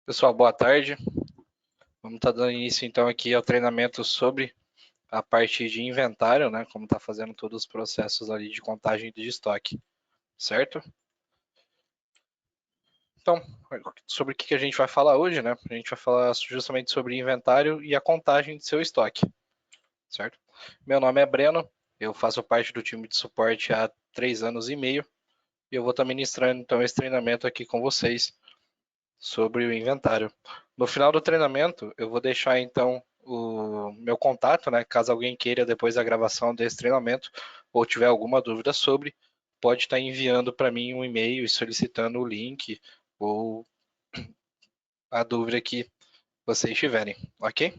Pessoal, boa tarde. Vamos estar dando início então aqui ao treinamento sobre a parte de inventário, né? Como está fazendo todos os processos ali de contagem de estoque, certo? Então, sobre o que a gente vai falar hoje, né? A gente vai falar justamente sobre inventário e a contagem de seu estoque, certo? Meu nome é Breno, eu faço parte do time de suporte há 3 anos e meio e eu vou estar ministrando então esse treinamento aqui com vocês sobre o inventário. No final do treinamento, eu vou deixar então o meu contato, né? Caso alguém queira depois da gravação desse treinamento ou tiver alguma dúvida sobre, pode estar enviando para mim um e-mail e solicitando o link ou a dúvida que vocês tiverem, ok?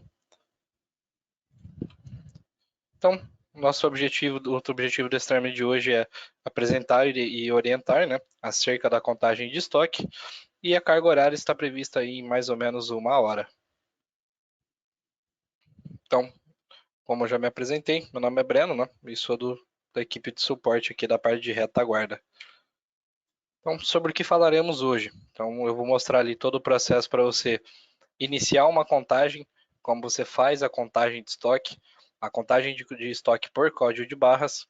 Então, nosso objetivo, outro objetivo desse treinamento de hoje é apresentar e orientar, né, acerca da contagem de estoque, e a carga horária está prevista aí em mais ou menos 1 hora. Então, como eu já me apresentei, meu nome é Breno, né? E sou da equipe de suporte aqui da parte de retaguarda. Então, sobre o que falaremos hoje? Então, eu vou mostrar ali todo o processo para você iniciar uma contagem, como você faz a contagem de estoque, a contagem de estoque por código de barras.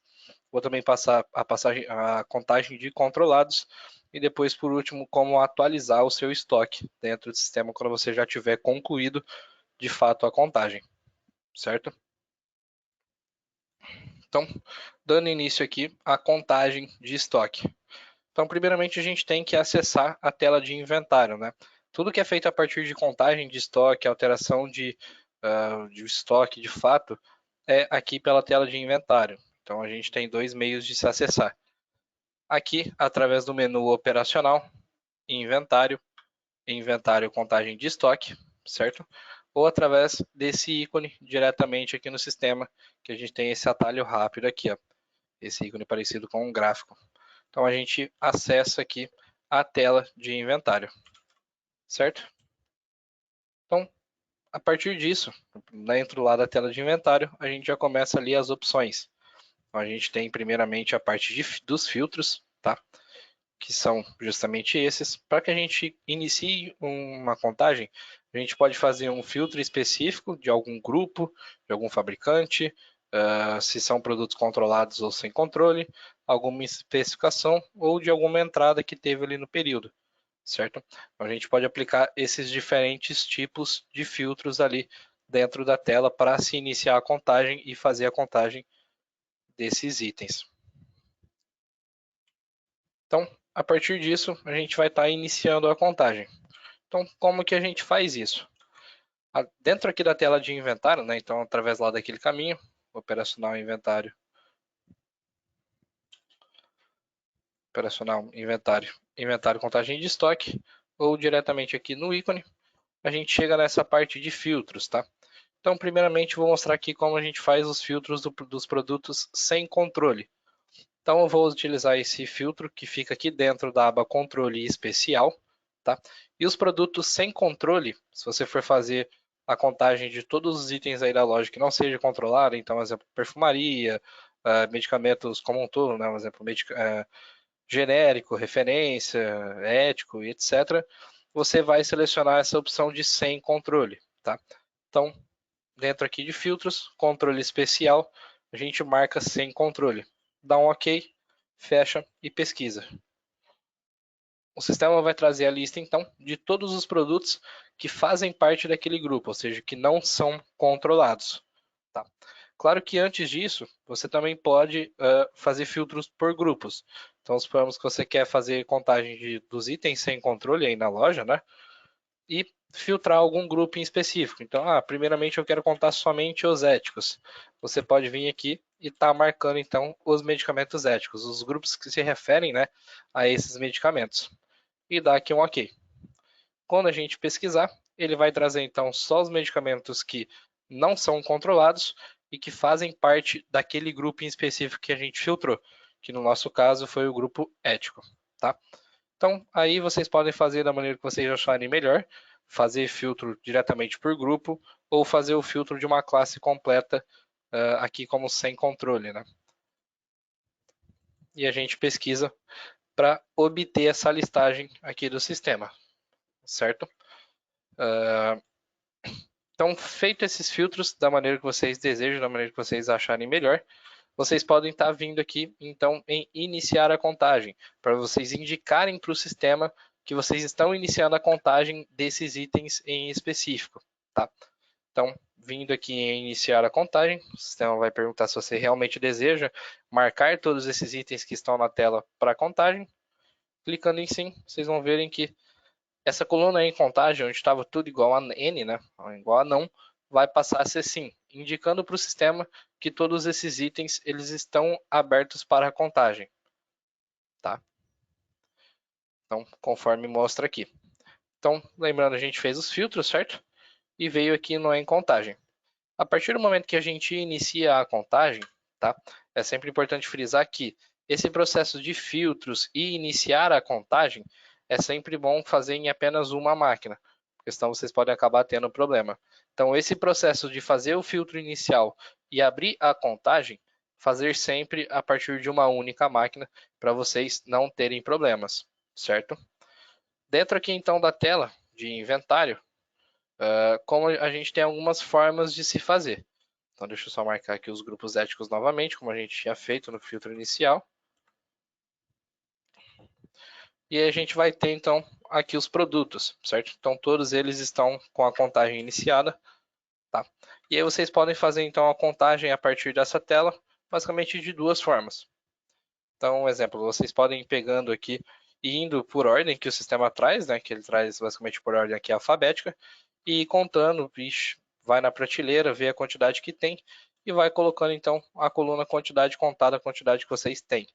Vou também passar a contagem de controlados e depois, por último, como atualizar o seu estoque dentro do sistema quando você já tiver concluído de fato a contagem, certo? Então, dando início aqui à contagem de estoque. Então, primeiramente, a gente tem que acessar a tela de inventário, né? Tudo que é feito a partir de contagem de estoque, alteração de estoque de fato, é aqui pela tela de inventário. Então, a gente tem dois meios de se acessar. Aqui, através do menu operacional, inventário, inventário contagem de estoque, certo? Ou através desse ícone diretamente aqui no sistema, que a gente tem esse atalho rápido aqui, ó. Esse ícone parecido com um gráfico. Então a gente acessa aqui a tela de inventário, certo? Então, a partir disso, dentro lá da tela de inventário, a gente já começa ali as opções. Então, a gente tem primeiramente a parte dos filtros, tá? Que são justamente esses. Para que a gente inicie uma contagem, a gente pode fazer um filtro específico de algum grupo, de algum fabricante, se são produtos controlados ou sem controle, alguma especificação ou de alguma entrada que teve ali no período, certo? Então, a gente pode aplicar esses diferentes tipos de filtros ali dentro da tela para se iniciar a contagem e fazer a contagem desses itens. Então, a partir disso, a gente vai estar iniciando a contagem. Então, como que a gente faz isso? Dentro aqui da tela de inventário, né? Então, através lá daquele caminho, operacional inventário, inventário contagem de estoque, ou diretamente aqui no ícone, a gente chega nessa parte de filtros, tá? Então, primeiramente, vou mostrar aqui como a gente faz os filtros dos produtos sem controle. Então, eu vou utilizar esse filtro que fica aqui dentro da aba controle especial, tá? E os produtos sem controle, se você for fazer a contagem de todos os itens aí da loja que não seja controlado, então, por exemplo, perfumaria, medicamentos como um todo, né? Por exemplo, genérico, referência, ético e etc., você vai selecionar essa opção de sem controle, tá? Então, dentro aqui de filtros, controle especial, a gente marca sem controle. Dá um OK, fecha e pesquisa. O sistema vai trazer a lista, então, de todos os produtos que fazem parte daquele grupo, ou seja, que não são controlados. Tá? Claro que antes disso, você também pode fazer filtros por grupos. Então, suponhamos que você quer fazer contagem dos itens sem controle aí na loja, né? E filtrar algum grupo em específico. Então, primeiramente eu quero contar somente os éticos. Você pode vir aqui e estar marcando então os medicamentos éticos, os grupos que se referem, né, a esses medicamentos. E dar aqui um OK. Quando a gente pesquisar, ele vai trazer então só os medicamentos que não são controlados e que fazem parte daquele grupo em específico que a gente filtrou, que no nosso caso foi o grupo ético, tá? Então, aí vocês podem fazer da maneira que vocês acharem melhor, fazer filtro diretamente por grupo ou fazer o filtro de uma classe completa aqui como sem controle, né? E a gente pesquisa para obter essa listagem aqui do sistema, certo? Então, feito esses filtros da maneira que vocês desejam, da maneira que vocês acharem melhor, vocês podem estar vindo aqui, então, em iniciar a contagem, para vocês indicarem para o sistema que vocês estão iniciando a contagem desses itens em específico, tá? Então, vindo aqui em iniciar a contagem, o sistema vai perguntar se você realmente deseja marcar todos esses itens que estão na tela para contagem. Clicando em sim, vocês vão verem que essa coluna em contagem, onde estava tudo igual a N, né, igual a não, vai passar a ser sim, indicando para o sistema que todos esses itens eles estão abertos para a contagem. Tá? Então, conforme mostra aqui. Então, lembrando, a gente fez os filtros, certo? E veio aqui no em contagem. A partir do momento que a gente inicia a contagem, tá? É sempre importante frisar que esse processo de filtros e iniciar a contagem é sempre bom fazer em apenas uma máquina, porque senão vocês podem acabar tendo problema. Então, esse processo de fazer o filtro inicial e abrir a contagem, fazer sempre a partir de uma única máquina, para vocês não terem problemas, certo? Dentro aqui então da tela de inventário, como a gente tem algumas formas de se fazer. Então, deixa eu só marcar aqui os grupos éticos novamente, como a gente tinha feito no filtro inicial. E aí a gente vai ter, então, aqui os produtos, certo? Então, todos eles estão com a contagem iniciada, tá? E aí vocês podem fazer, então, a contagem a partir dessa tela, basicamente de duas formas. Então, um exemplo, vocês podem ir pegando aqui e indo por ordem que o sistema traz, né? Que ele traz basicamente por ordem aqui alfabética, e ir contando, vai na prateleira, vê a quantidade que tem, e vai colocando, então, a coluna quantidade contada, a quantidade que vocês têm,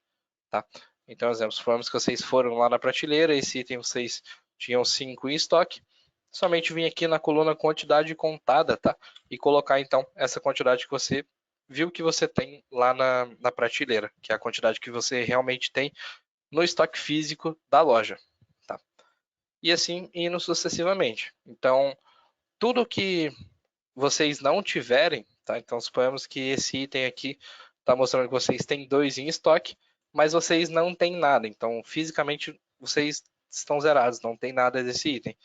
tá? Então, exemplo, suponhamos que vocês foram lá na prateleira, esse item vocês tinham 5 em estoque, somente vir aqui na coluna quantidade contada, tá? E colocar, então, essa quantidade que você viu que você tem lá na prateleira, que é a quantidade que você realmente tem no estoque físico da loja, tá? E assim indo sucessivamente. Então, tudo que vocês não tiverem, tá? Então, suponhamos que esse item aqui está mostrando que vocês têm 2 em estoque, mas vocês não têm nada. Então, fisicamente, vocês estão zerados, não tem nada desse item.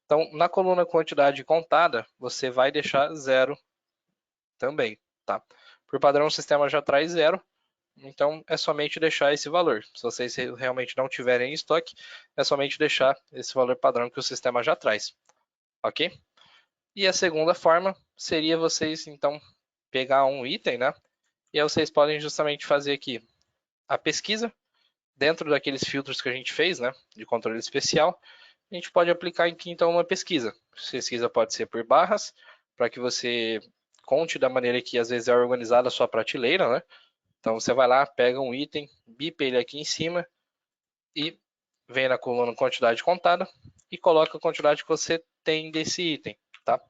Então, na coluna quantidade contada, você vai deixar 0 também, tá? Por padrão, o sistema já traz 0, então é somente deixar esse valor. Se vocês realmente não tiverem em estoque, é somente deixar esse valor padrão que o sistema já traz, ok? E a segunda forma seria vocês, então, pegar um item, né? E aí vocês podem justamente fazer aqui a pesquisa dentro daqueles filtros que a gente fez, né? De controle especial. A gente pode aplicar aqui, então, uma pesquisa. A pesquisa pode ser por barras, para que você conte da maneira que às vezes é organizada a sua prateleira, né? Então você vai lá, pega um item, bipa ele aqui em cima e vem na coluna quantidade contada e coloca a quantidade que você tem desse item, tá?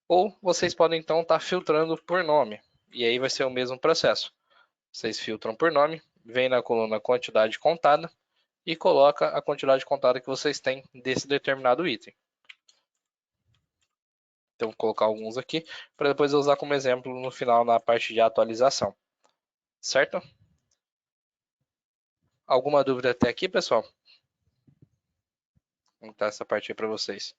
Ou vocês podem então estar filtrando por nome, e aí vai ser o mesmo processo. Vocês filtram por nome, vem na coluna quantidade contada e coloca a quantidade contada que vocês têm desse determinado item. Então, vou colocar alguns aqui para depois eu usar como exemplo no final na parte de atualização. Certo? Alguma dúvida até aqui, pessoal? Como está essa parte aí para vocês?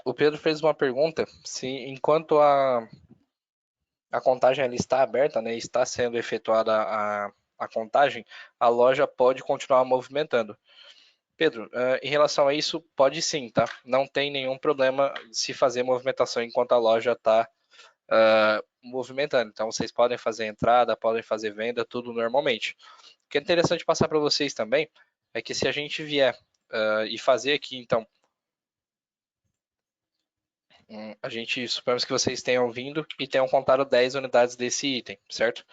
O Pedro fez uma pergunta se enquanto a contagem ela está aberta, né, está sendo efetuada a contagem, a loja pode continuar movimentando. Pedro, em relação a isso, pode sim, tá? Não tem nenhum problema se fazer movimentação enquanto a loja está movimentando. Então, vocês podem fazer entrada, podem fazer venda, tudo normalmente. O que é interessante passar para vocês também é que se a gente vier e fazer aqui, então, Suponhamos que vocês tenham vindo e tenham contado 10 unidades desse item, certo?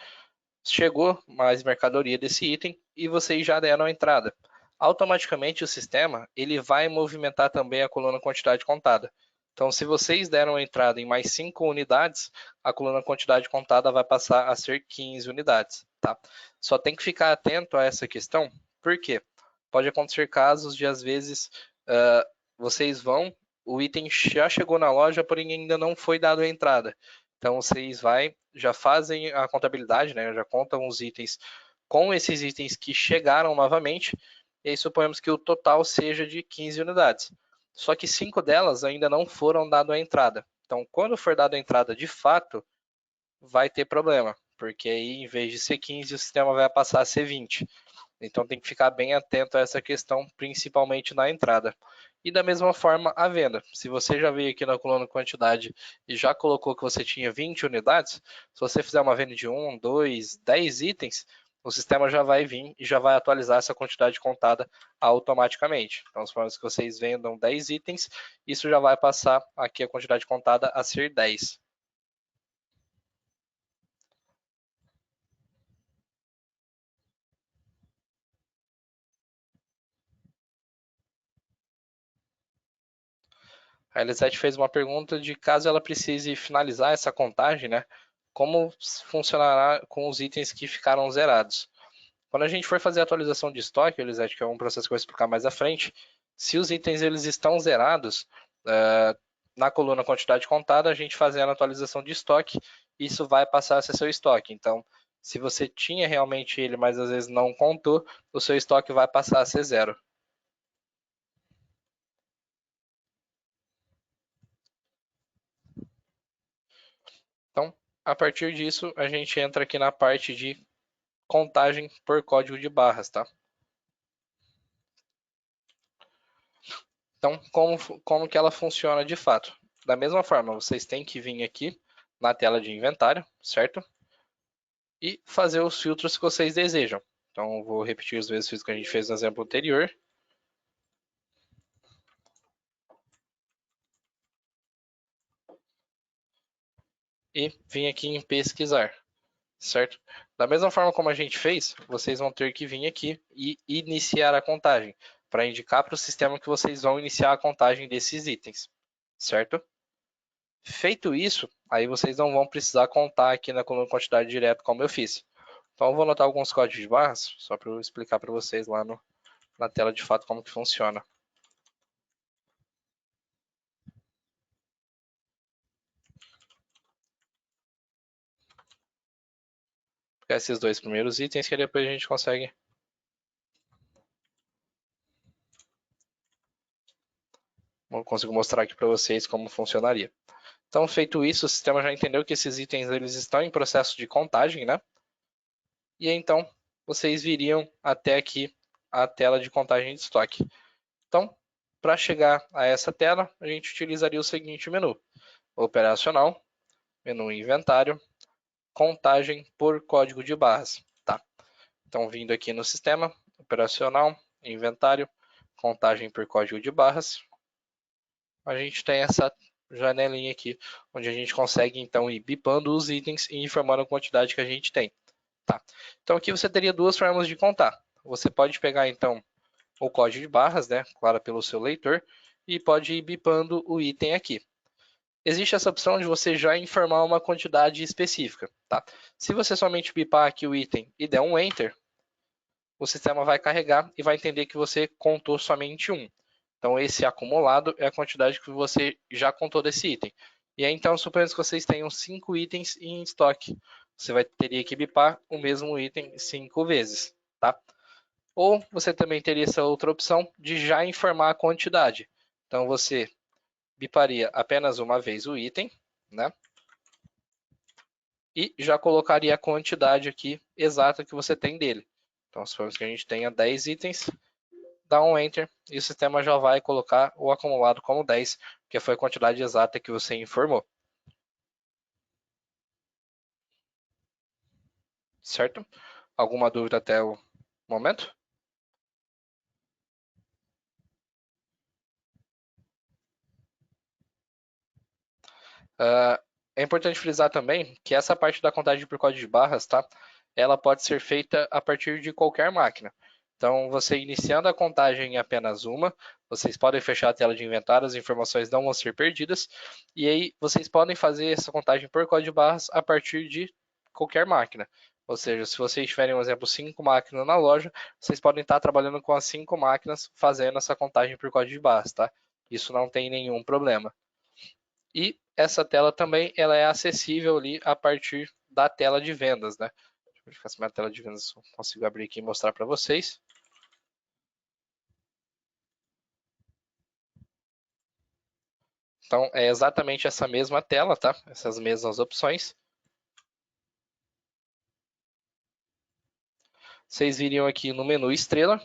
Chegou mais mercadoria desse item e vocês já deram a entrada. Automaticamente o sistema ele vai movimentar também a coluna quantidade contada. Então, se vocês deram a entrada em mais 5 unidades, a coluna quantidade contada vai passar a ser 15 unidades. Tá? Só tem que ficar atento a essa questão, porque pode acontecer casos de, às vezes, vocês o item já chegou na loja, porém ainda não foi dado a entrada. Então, vocês já fazem a contabilidade, né? Já contam os itens com esses itens que chegaram novamente, e aí suponhamos que o total seja de 15 unidades. Só que 5 delas ainda não foram dado a entrada. Então, quando for dado a entrada de fato, vai ter problema, porque aí em vez de ser 15, o sistema vai passar a ser 20. Então tem que ficar bem atento a essa questão, principalmente na entrada. E da mesma forma a venda. Se você já veio aqui na coluna quantidade e já colocou que você tinha 20 unidades, se você fizer uma venda de 1, 2, 10 itens, o sistema já vai vir e já vai atualizar essa quantidade contada automaticamente. Então, suponhamos que vocês vendam 10 itens, isso já vai passar aqui a quantidade contada a ser 10. A Elisete fez uma pergunta de caso ela precise finalizar essa contagem, né? Como funcionará com os itens que ficaram zerados? Quando a gente for fazer a atualização de estoque, Elisete, que é um processo que eu vou explicar mais à frente, se os itens eles estão zerados, na coluna quantidade contada, a gente fazendo a atualização de estoque, isso vai passar a ser seu estoque. Então, se você tinha realmente ele, mas às vezes não contou, o seu estoque vai passar a ser zero. Então, a partir disso, a gente entra aqui na parte de contagem por código de barras, tá? Então, como que ela funciona de fato? Da mesma forma, vocês têm que vir aqui na tela de inventário, certo? E fazer os filtros que vocês desejam. Então, vou repetir os mesmos filtros que a gente fez no exemplo anterior. E vim aqui em pesquisar, certo? Da mesma forma como a gente fez, vocês vão ter que vir aqui e iniciar a contagem, para indicar para o sistema que vocês vão iniciar a contagem desses itens, certo? Feito isso, aí vocês não vão precisar contar aqui na coluna quantidade direto como eu fiz. Então eu vou anotar alguns códigos de barras, só para eu explicar para vocês lá na tela de fato como que funciona. Pegar esses dois primeiros itens que depois a gente consegue. Eu consigo mostrar aqui para vocês como funcionaria. Então, feito isso, o sistema já entendeu que esses itens eles estão em processo de contagem, né? E então, vocês viriam até aqui a tela de contagem de estoque. Então, para chegar a essa tela, a gente utilizaria o seguinte menu: operacional, menu inventário, contagem por código de barras. Tá? Então, vindo aqui no sistema, operacional, inventário, contagem por código de barras, a gente tem essa janelinha aqui, onde a gente consegue então ir bipando os itens e informando a quantidade que a gente tem. Tá? Então aqui você teria duas formas de contar. Você pode pegar então o código de barras, né, claro, pelo seu leitor, e pode ir bipando o item aqui. Existe essa opção de você já informar uma quantidade específica. Tá? Se você somente bipar aqui o item e der um Enter, o sistema vai carregar e vai entender que você contou somente um. Então, esse acumulado é a quantidade que você já contou desse item. E aí, então, suponhamos que vocês tenham 5 itens em estoque. Você teria que bipar o mesmo item 5 vezes. Tá? Ou você também teria essa outra opção de já informar a quantidade. Então, você biparia apenas uma vez o item, né? E já colocaria a quantidade aqui exata que você tem dele. Então, suponhamos que a gente tenha 10 itens, dá um Enter e o sistema já vai colocar o acumulado como 10, que foi a quantidade exata que você informou. Certo? Alguma dúvida até o momento? É importante frisar também que essa parte da contagem por código de barras, tá? Ela pode ser feita a partir de qualquer máquina. Então, você iniciando a contagem em apenas uma, vocês podem fechar a tela de inventário, as informações não vão ser perdidas. E aí, vocês podem fazer essa contagem por código de barras a partir de qualquer máquina. Ou seja, se vocês tiverem, um exemplo, 5 máquinas na loja, vocês podem estar trabalhando com as 5 máquinas fazendo essa contagem por código de barras, tá? Isso não tem nenhum problema. E essa tela também ela é acessível ali a partir da tela de vendas, né? Deixa eu verificar se minha tela de vendas eu consigo abrir aqui e mostrar para vocês. Então é exatamente essa mesma tela, tá? Essas mesmas opções. Vocês viriam aqui no menu estrela.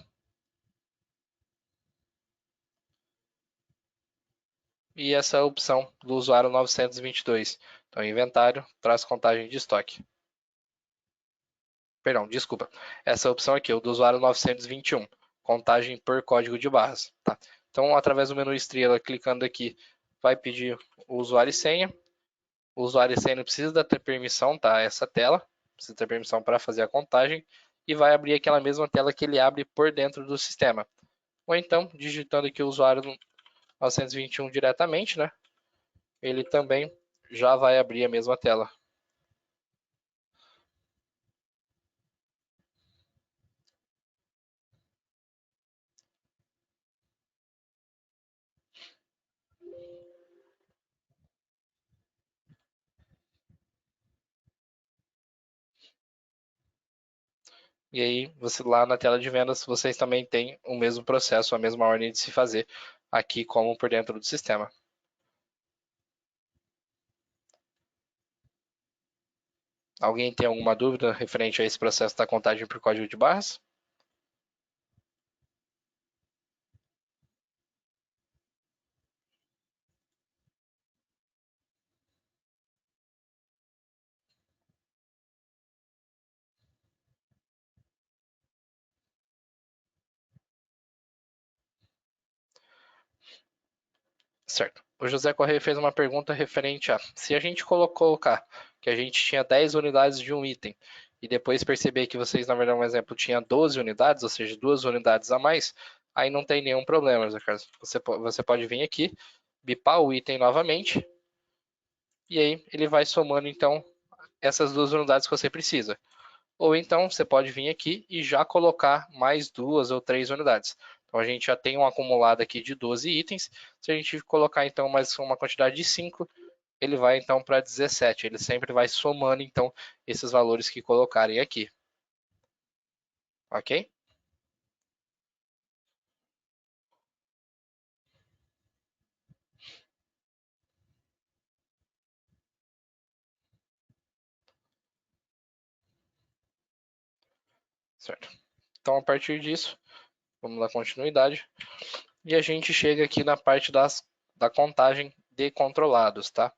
E essa opção do usuário 922. Então, inventário traz contagem de estoque. Perdão, desculpa. Essa opção aqui, o do usuário 921, contagem por código de barras. Tá? Então, através do menu estrela, clicando aqui, vai pedir o usuário e senha. O usuário e senha não precisa ter permissão, tá? Essa tela, precisa ter permissão para fazer a contagem e vai abrir aquela mesma tela que ele abre por dentro do sistema. Ou então, digitando aqui o usuário 921 diretamente, né? Ele também já vai abrir a mesma tela. E aí, você lá na tela de vendas, vocês também têm o mesmo processo, a mesma ordem de se fazer aqui como por dentro do sistema. Alguém tem alguma dúvida referente a esse processo da contagem por código de barras? Certo. O José Correia fez uma pergunta referente a se a gente colocar que a gente tinha 10 unidades de um item e depois perceber que vocês, na verdade, um exemplo, tinha 12 unidades, ou seja, 2 unidades a mais, aí não tem nenhum problema, José Carlos. Você pode vir aqui, bipar o item novamente e aí ele vai somando, então, essas 2 unidades que você precisa. Ou então você pode vir aqui e já colocar mais 2 ou 3 unidades. Então a gente já tem um acumulado aqui de 12 itens. Se a gente colocar então mais uma quantidade de 5, ele vai então para 17. Ele sempre vai somando então esses valores que colocarem aqui. Ok? Certo. Então a partir disso, vamos dar continuidade. E a gente chega aqui na parte da contagem de controlados, tá?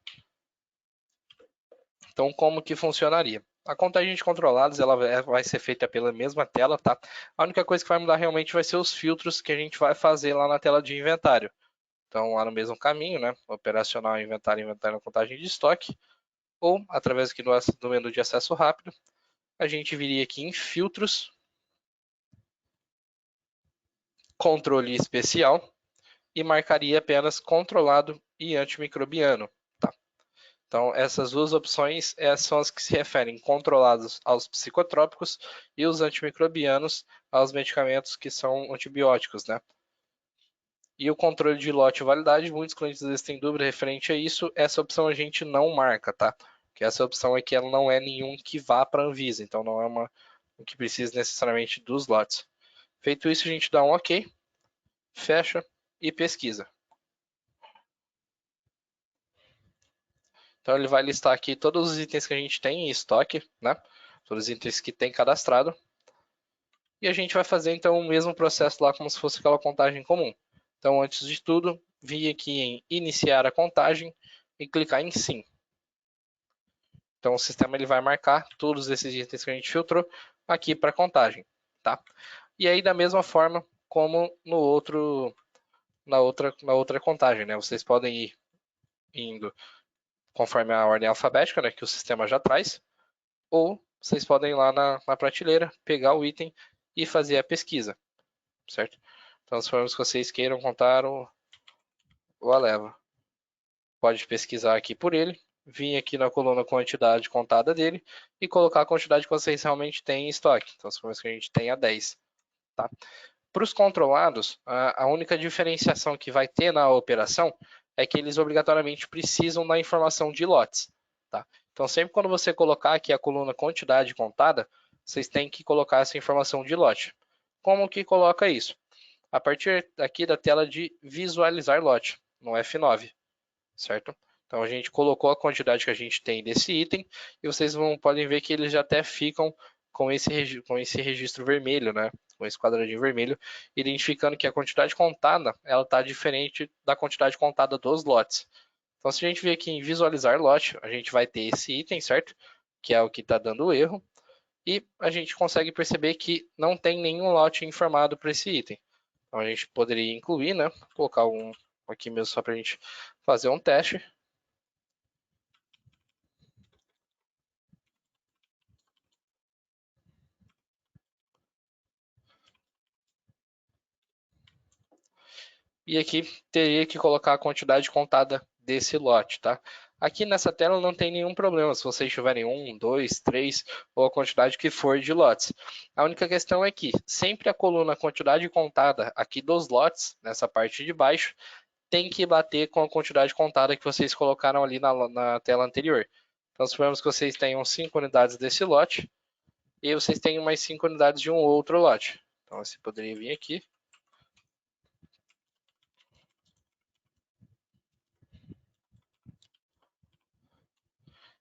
Então, como que funcionaria? A contagem de controlados ela vai ser feita pela mesma tela, tá? A única coisa que vai mudar realmente vai ser os filtros que a gente vai fazer lá na tela de inventário. Então, lá no mesmo caminho, né? Operacional, inventário, inventário, contagem de estoque. Ou, através aqui do menu de acesso rápido, a gente viria aqui em filtros, controle especial e marcaria apenas controlado e antimicrobiano. Então, essas duas opções são as que se referem controlados aos psicotrópicos e os antimicrobianos aos medicamentos que são antibióticos, né? E o controle de lote e validade, muitos clientes às vezes têm dúvida referente a isso, essa opção a gente não marca, tá? Porque essa opção aqui ela não é nenhum que vá para a Anvisa, então não é uma que precisa necessariamente dos lotes. Feito isso, a gente dá um OK, fecha e pesquisa. Então ele vai listar aqui todos os itens que a gente tem em estoque, né? Todos os itens que tem cadastrado. E a gente vai fazer então o mesmo processo lá como se fosse aquela contagem comum. Então, antes de tudo, vir aqui em iniciar a contagem e clicar em sim. Então o sistema ele vai marcar todos esses itens que a gente filtrou aqui para contagem, tá? E aí da mesma forma como na outra contagem, né? Vocês podem ir indo conforme a ordem alfabética, né, que o sistema já traz, ou vocês podem ir lá na prateleira, pegar o item e fazer a pesquisa, certo? Então, se formos que vocês queiram contar o Aleva, pode pesquisar aqui por ele, vir aqui na coluna quantidade contada dele e colocar a quantidade que vocês realmente têm em estoque. Então, suponhamos que a gente tenha 10. Tá? Para os controlados, a única diferenciação que vai ter na operação é que eles obrigatoriamente precisam da informação de lotes. Tá? Então, sempre quando você colocar aqui a coluna quantidade contada, vocês têm que colocar essa informação de lote. Como que coloca isso? A partir aqui da tela de visualizar lote, no F9, certo? Então, a gente colocou a quantidade que a gente tem desse item e vocês podem ver que eles já até ficam com esse registro vermelho, né? Com esse quadradinho vermelho, identificando que a quantidade contada ela está diferente da quantidade contada dos lotes. Então, se a gente vir aqui em visualizar lote, a gente vai ter esse item, certo? Que é o que está dando o erro. E a gente consegue perceber que não tem nenhum lote informado para esse item. Então, a gente poderia incluir, né? Vou colocar um aqui mesmo só para a gente fazer um teste. E aqui teria que colocar a quantidade contada desse lote, tá? Aqui nessa tela não tem nenhum problema se vocês tiverem 1, 2, 3 ou a quantidade que for de lotes. A única questão é que sempre a coluna quantidade contada aqui dos lotes, nessa parte de baixo, tem que bater com a quantidade contada que vocês colocaram ali na tela anterior. Então, suponhamos que vocês tenham 5 unidades desse lote e vocês tenham mais 5 unidades de um outro lote. Então, você poderia vir aqui.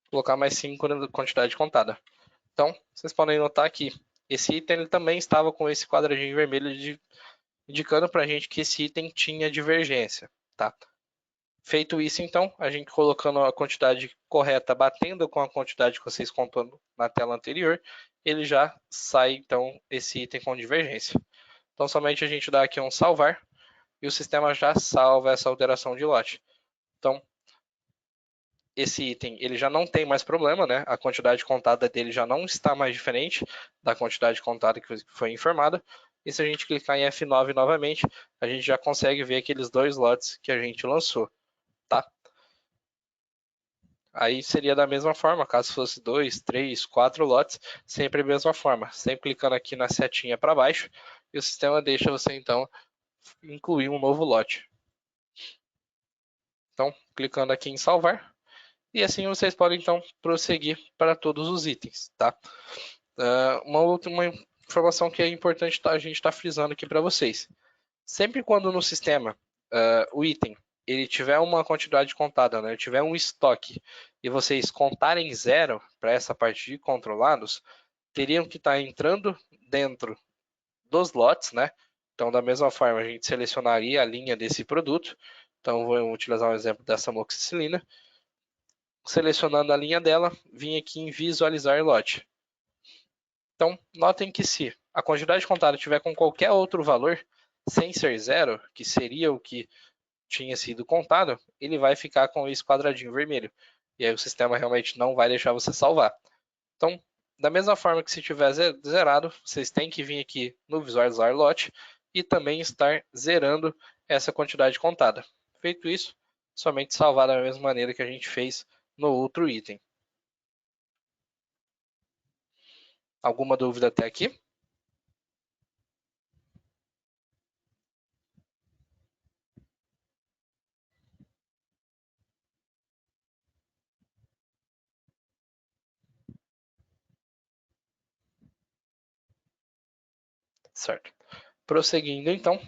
Colocar mais 5 na quantidade contada. Então, vocês podem notar que esse item ele também estava com esse quadradinho vermelho indicando para a gente que esse item tinha divergência. Tá? Feito isso, então, a gente colocando a quantidade correta, batendo com a quantidade que vocês contou na tela anterior, ele já sai, então, esse item com divergência. Então, somente a gente dá aqui um salvar e o sistema já salva essa alteração de lote. Então, esse item ele já não tem mais problema, né? A quantidade contada dele já não está mais diferente da quantidade contada que foi informada. E se a gente clicar em F9 novamente, a gente já consegue ver aqueles dois lotes que a gente lançou, tá? Aí seria da mesma forma, caso fosse 2, 3, 4 lotes, sempre a mesma forma. Sempre clicando aqui na setinha para baixo e o sistema deixa você então incluir um novo lote. Então, clicando aqui em salvar, e assim vocês podem então prosseguir para todos os itens, tá? Uma última informação que é importante a gente estar frisando aqui para vocês. Sempre quando no sistema o item ele tiver uma quantidade contada, né, tiver um estoque e vocês contarem zero para essa parte de controlados, teriam que estar entrando dentro dos lotes, né? Então, da mesma forma, a gente selecionaria a linha desse produto. Então, vou utilizar um exemplo dessa amoxicilina. Selecionando a linha dela, vim aqui em visualizar lote. Então, notem que se a quantidade contada tiver com qualquer outro valor, sem ser zero, que seria o que tinha sido contado, ele vai ficar com esse quadradinho vermelho. E aí o sistema realmente não vai deixar você salvar. Então, da mesma forma que se tiver zerado, vocês têm que vir aqui no visualizar lote e também estar zerando essa quantidade contada. Feito isso, somente salvar da mesma maneira que a gente fez no outro item. Alguma dúvida até aqui? Certo. Prosseguindo, então,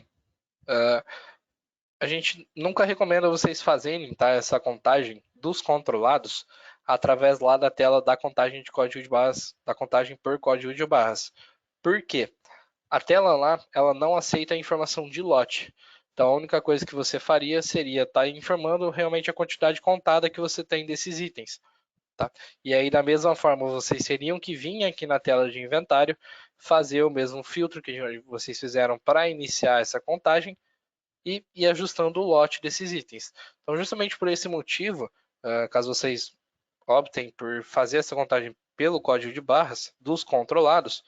a gente nunca recomenda vocês fazerem tá, essa contagem dos controlados através lá da tela da contagem de código de barras, da contagem por código de barras. Por quê? A tela lá, ela não aceita a informação de lote. Então, a única coisa que você faria seria estar informando realmente a quantidade contada que você tem desses itens. Tá? E aí, da mesma forma, vocês teriam que vir aqui na tela de inventário, fazer o mesmo filtro que vocês fizeram para iniciar essa contagem e ir ajustando o lote desses itens. Então, justamente por esse motivo, Caso vocês optem por fazer essa contagem pelo código de barras dos controlados,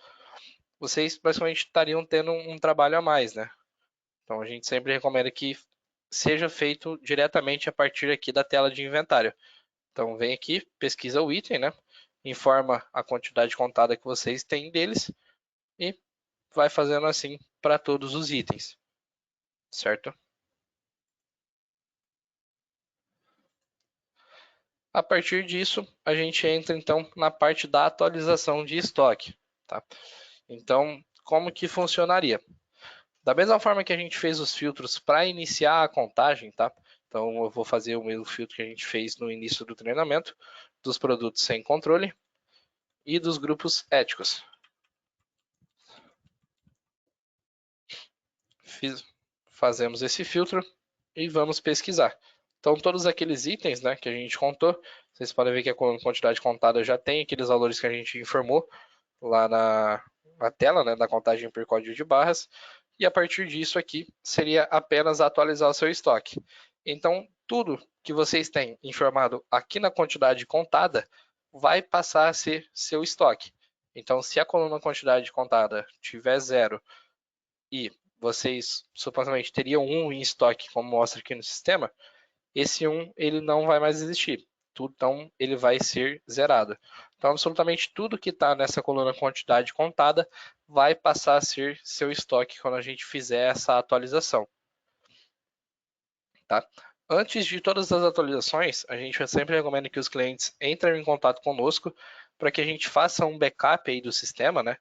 vocês basicamente estariam tendo um trabalho a mais, né? Então a gente sempre recomenda que seja feito diretamente a partir aqui da tela de inventário. Então vem aqui, pesquisa o item, né? Informa a quantidade contada que vocês têm deles e vai fazendo assim para todos os itens, certo? A partir disso, a gente entra então na parte da atualização de estoque, tá? Então, como que funcionaria? Da mesma forma que a gente fez os filtros para iniciar a contagem, tá? Então, eu vou fazer o mesmo filtro que a gente fez no início do treinamento, dos produtos sem controle e dos grupos éticos. Fazemos esse filtro e vamos pesquisar. Então, todos aqueles itens, né, que a gente contou, vocês podem ver que a quantidade contada já tem aqueles valores que a gente informou lá na tela, né, da contagem por código de barras. E a partir disso aqui, seria apenas atualizar o seu estoque. Então, tudo que vocês têm informado aqui na quantidade contada vai passar a ser seu estoque. Então, se a coluna quantidade contada tiver zero e vocês supostamente teriam um em estoque, como mostra aqui no sistema, esse um ele não vai mais existir. Então ele vai ser zerado. Então absolutamente tudo que está nessa coluna quantidade contada vai passar a ser seu estoque quando a gente fizer essa atualização. Tá? Antes de todas as atualizações, a gente sempre recomenda que os clientes entrem em contato conosco para que a gente faça um backup aí do sistema, né?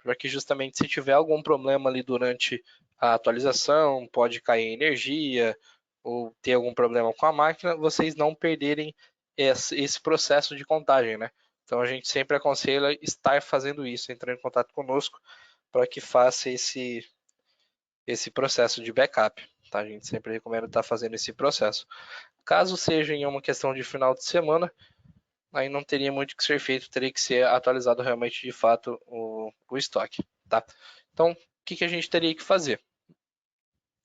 Para que justamente se tiver algum problema ali durante a atualização, pode cair energia ou ter algum problema com a máquina, vocês não perderem esse processo de contagem, né? Então a gente sempre aconselha estar fazendo isso, entrar em contato conosco para que faça esse processo de backup. Tá? A gente sempre recomenda estar fazendo esse processo. Caso seja em uma questão de final de semana, aí não teria muito o que ser feito, teria que ser atualizado realmente de fato o estoque. Tá? Então, o que a gente teria que fazer?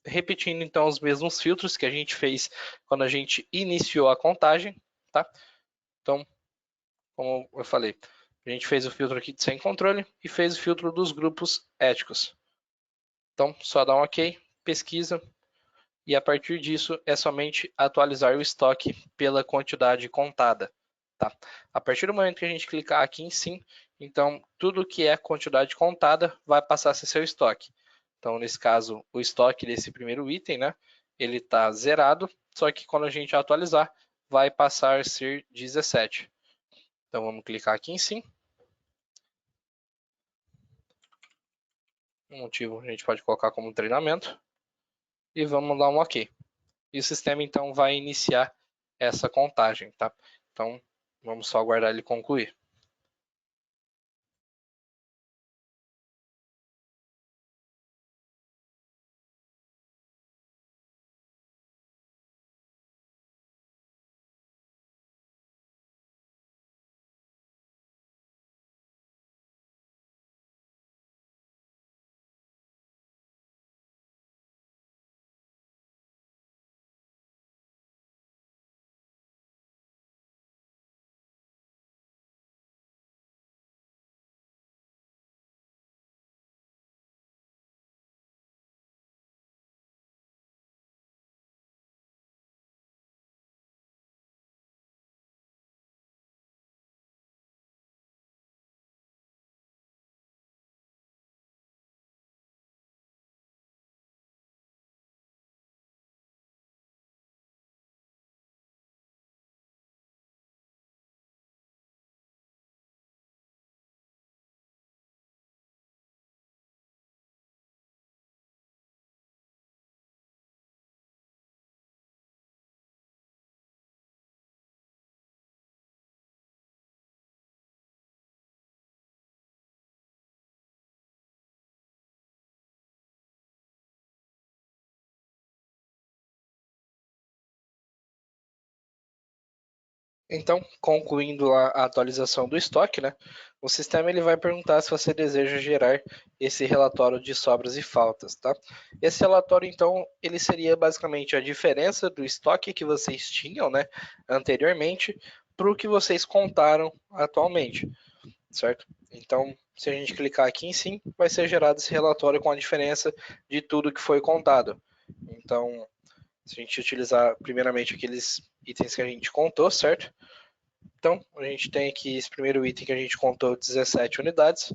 Repetindo então os mesmos filtros que a gente fez quando a gente iniciou a contagem, tá? Então, como eu falei, a gente fez o filtro aqui de sem controle e fez o filtro dos grupos éticos. Então, só dá um OK, pesquisa, e a partir disso é somente atualizar o estoque pela quantidade contada. Tá? A partir do momento que a gente clicar aqui em sim, então tudo que é quantidade contada vai passar a ser seu estoque. Então, nesse caso, o estoque desse primeiro item, né, ele está zerado, só que quando a gente atualizar, vai passar a ser 17. Então, vamos clicar aqui em sim. O motivo a gente pode colocar como treinamento. E vamos dar um OK. E o sistema, então, vai iniciar essa contagem, tá? Então, vamos só aguardar ele concluir. Então, concluindo a atualização do estoque, né, o sistema ele vai perguntar se você deseja gerar esse relatório de sobras e faltas, tá? Esse relatório, então, ele seria basicamente a diferença do estoque que vocês tinham, né, anteriormente, para o que vocês contaram atualmente, certo? Então, se a gente clicar aqui em sim, vai ser gerado esse relatório com a diferença de tudo que foi contado. Então, se a gente utilizar primeiramente aqueles itens que a gente contou, certo? Então, a gente tem aqui esse primeiro item que a gente contou 17 unidades,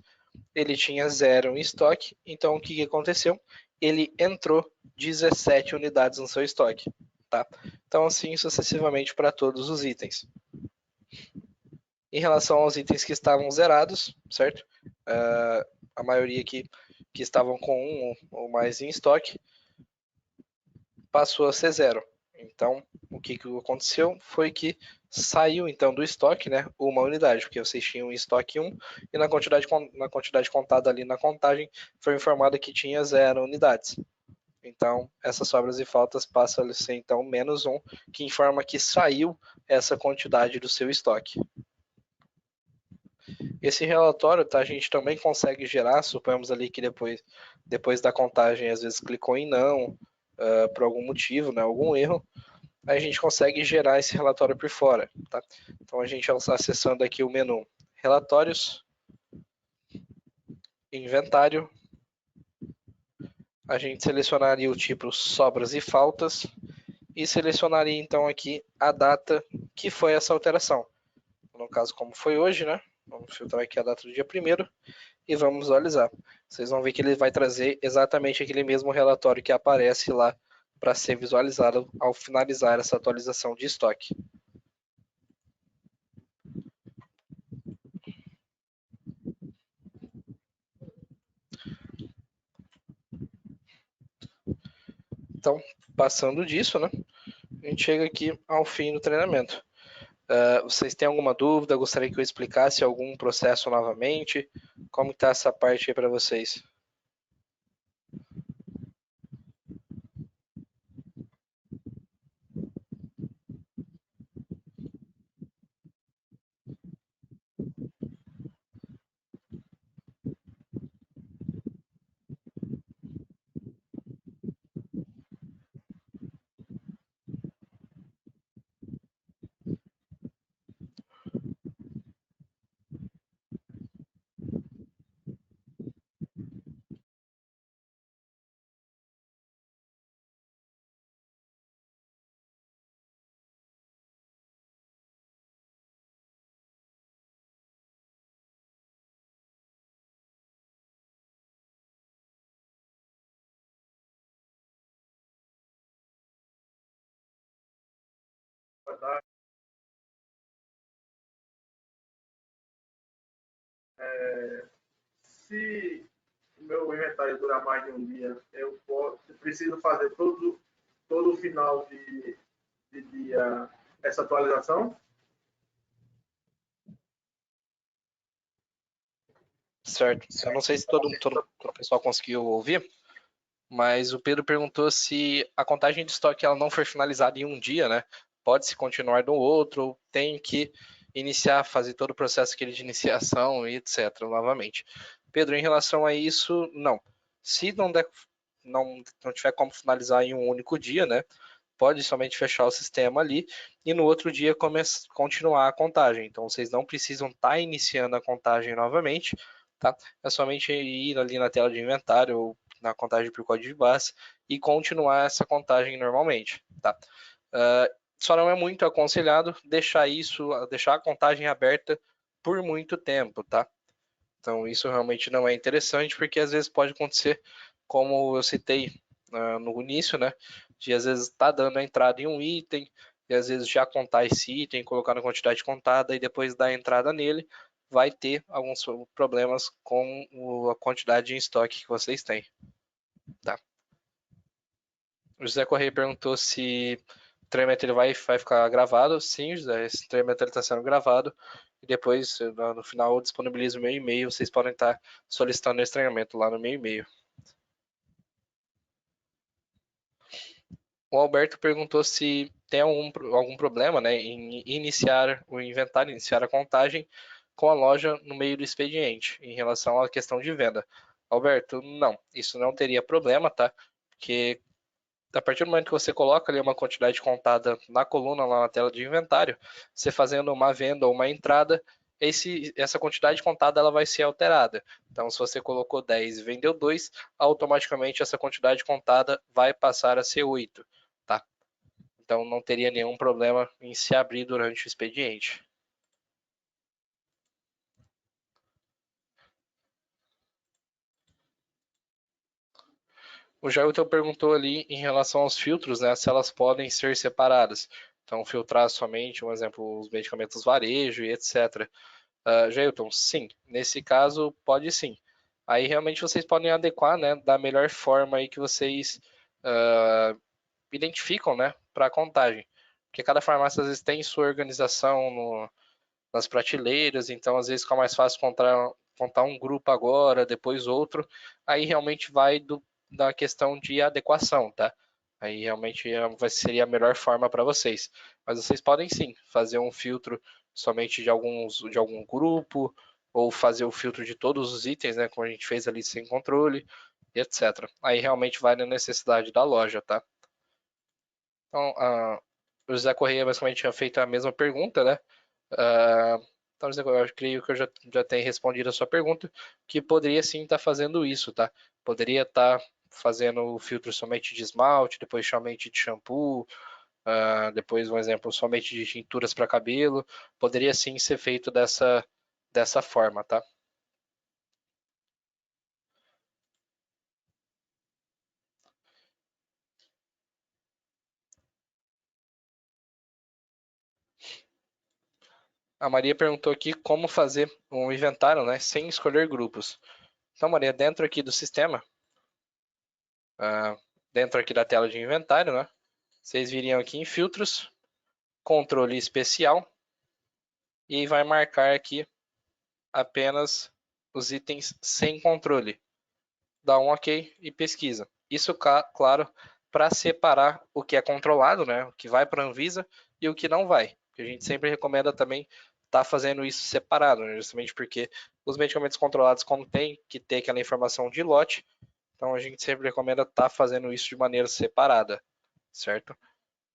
ele tinha 0 em estoque, então o que aconteceu? Ele entrou 17 unidades no seu estoque, tá? Então, assim sucessivamente para todos os itens. Em relação aos itens que estavam zerados, certo? A maioria que estavam com um ou mais em estoque, passou a ser zero. Então, o que aconteceu foi que saiu então do estoque, né, uma unidade, porque vocês tinham em estoque 1 e na quantidade contada ali na contagem foi informado que tinha 0 unidades. Então, essas sobras e faltas passam a ser então menos 1, que informa que saiu essa quantidade do seu estoque. Esse relatório, tá, a gente também consegue gerar, suponhamos ali que depois da contagem às vezes clicou em não, por algum motivo, né, algum erro, a gente consegue gerar esse relatório por fora, tá? Então a gente acessando aqui o menu relatórios, inventário, a gente selecionaria o tipo sobras e faltas e selecionaria então aqui a data que foi essa alteração. No caso, como foi hoje, né? Vamos filtrar aqui a data do dia 1º e vamos visualizar. Vocês vão ver que ele vai trazer exatamente aquele mesmo relatório que aparece lá para ser visualizado ao finalizar essa atualização de estoque. Então, passando disso, né, a gente chega aqui ao fim do treinamento. Vocês têm alguma dúvida? Gostaria que eu explicasse algum processo novamente? Como está essa parte aí para vocês? Se o meu inventário durar mais de um dia, eu preciso fazer todo o final de dia essa atualização? Certo. Eu não sei se todo o pessoal conseguiu ouvir, mas o Pedro perguntou se a contagem de estoque ela não for finalizada em um dia, né? Pode-se continuar no outro, ou tem que iniciar, fazer todo o processo aquele de iniciação e etc. novamente. Pedro, em relação a isso, não. Se não tiver como finalizar em um único dia, né? Pode somente fechar o sistema ali e no outro dia continuar a contagem. Então vocês não precisam estar iniciando a contagem novamente, tá? É somente ir ali na tela de inventário ou na contagem por código de base e continuar essa contagem normalmente, tá? Só não é muito aconselhado deixar a contagem aberta por muito tempo, tá? Então isso realmente não é interessante porque às vezes pode acontecer, como eu citei no início, né? De às vezes tá dando a entrada em um item e às vezes já contar esse item, colocar na quantidade contada e depois dar a entrada nele, vai ter alguns problemas com a quantidade em estoque que vocês têm, tá? O José Correia perguntou se o treinamento ele vai ficar gravado. Sim, José, esse treinamento está sendo gravado. E depois, no final, eu disponibilizo o meu e-mail. Vocês podem estar solicitando esse treinamento lá no meu e-mail. O Alberto perguntou se tem algum problema, né, em iniciar o inventário, iniciar a contagem com a loja no meio do expediente, em relação à questão de venda. Alberto, não, isso não teria problema, tá? Porque a partir do momento que você coloca ali uma quantidade contada na coluna, lá na tela de inventário, você fazendo uma venda ou uma entrada, essa quantidade contada ela vai ser alterada. Então, se você colocou 10 e vendeu 2, automaticamente essa quantidade contada vai passar a ser 8, tá? Então, não teria nenhum problema em se abrir durante o expediente. O Jailton perguntou ali em relação aos filtros, né, se elas podem ser separadas. Então, filtrar somente, um exemplo, os medicamentos varejo e etc. Jailton, sim. Nesse caso, pode sim. Aí, realmente, vocês podem adequar, né, da melhor forma aí que vocês identificam, né, para a contagem. Porque cada farmácia, às vezes, tem sua organização nas prateleiras, então, às vezes, fica mais fácil contar um grupo agora, depois outro. Aí, realmente, vai da questão de adequação, tá? Aí realmente seria a melhor forma para vocês. Mas vocês podem sim fazer um filtro somente de algum grupo, ou fazer o filtro de todos os itens, né? Como a gente fez ali sem controle, etc. Aí realmente vai na necessidade da loja, tá? Então, o José Correia basicamente tinha feito a mesma pergunta, né? Então, eu creio que eu já tenho respondido a sua pergunta, que poderia sim estar fazendo isso, tá? Poderia estar fazendo o filtro somente de esmalte, depois somente de shampoo, depois um exemplo somente de tinturas para cabelo. Poderia sim ser feito dessa forma, tá? A Maria perguntou aqui como fazer um inventário, né, sem escolher grupos. Então, Maria, dentro aqui do sistema, dentro aqui da tela de inventário, né, vocês viriam aqui em filtros, controle especial, e vai marcar aqui apenas os itens sem controle. Dá um OK e pesquisa. Isso, claro, para separar o que é controlado, né, o que vai para a Anvisa e o que não vai. A gente sempre recomenda também estar fazendo isso separado, né, justamente porque os medicamentos controlados contêm que ter aquela informação de lote, então a gente sempre recomenda estar fazendo isso de maneira separada, certo?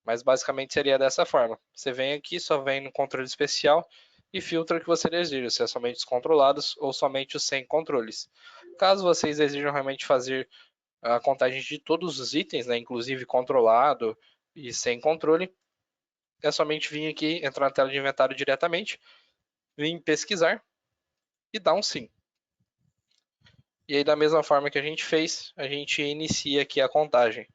Mas basicamente seria dessa forma. Você vem aqui, só vem no controle especial e filtra o que você deseja, se é somente os controlados ou somente os sem controles. Caso vocês desejam realmente fazer a contagem de todos os itens, né, inclusive controlado e sem controle, é somente vir aqui, entrar na tela de inventário diretamente, vir pesquisar e dar um sim. E aí, da mesma forma que a gente fez, a gente inicia aqui a contagem.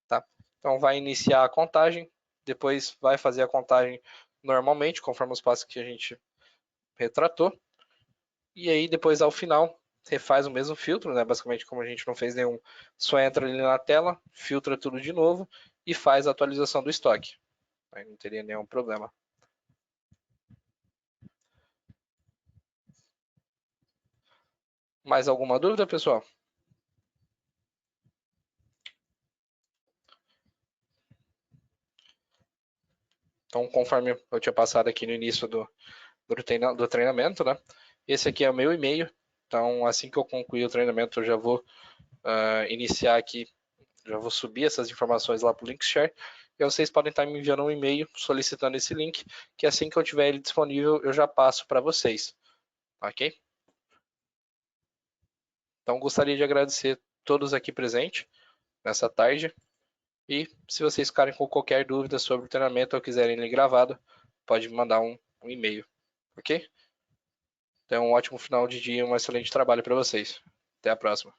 Tá? Então, vai iniciar a contagem, depois vai fazer a contagem normalmente, conforme os passos que a gente retratou. E aí, depois, ao final, refaz o mesmo filtro, né? Basicamente, como a gente não fez nenhum, só entra ali na tela, filtra tudo de novo e faz a atualização do estoque. Aí não teria nenhum problema. Mais alguma dúvida, pessoal? Então, conforme eu tinha passado aqui no início do treinamento, né? Esse aqui é o meu e-mail. Então, assim que eu concluir o treinamento, eu já vou iniciar aqui, já vou subir essas informações lá para o Linkshare. E vocês podem estar me enviando um e-mail solicitando esse link, que assim que eu tiver ele disponível, eu já passo para vocês. Ok? Então, gostaria de agradecer todos aqui presentes nessa tarde. E se vocês ficarem com qualquer dúvida sobre o treinamento ou quiserem ele gravado, pode me mandar um e-mail. Ok? Então, um ótimo final de dia e um excelente trabalho para vocês. Até a próxima.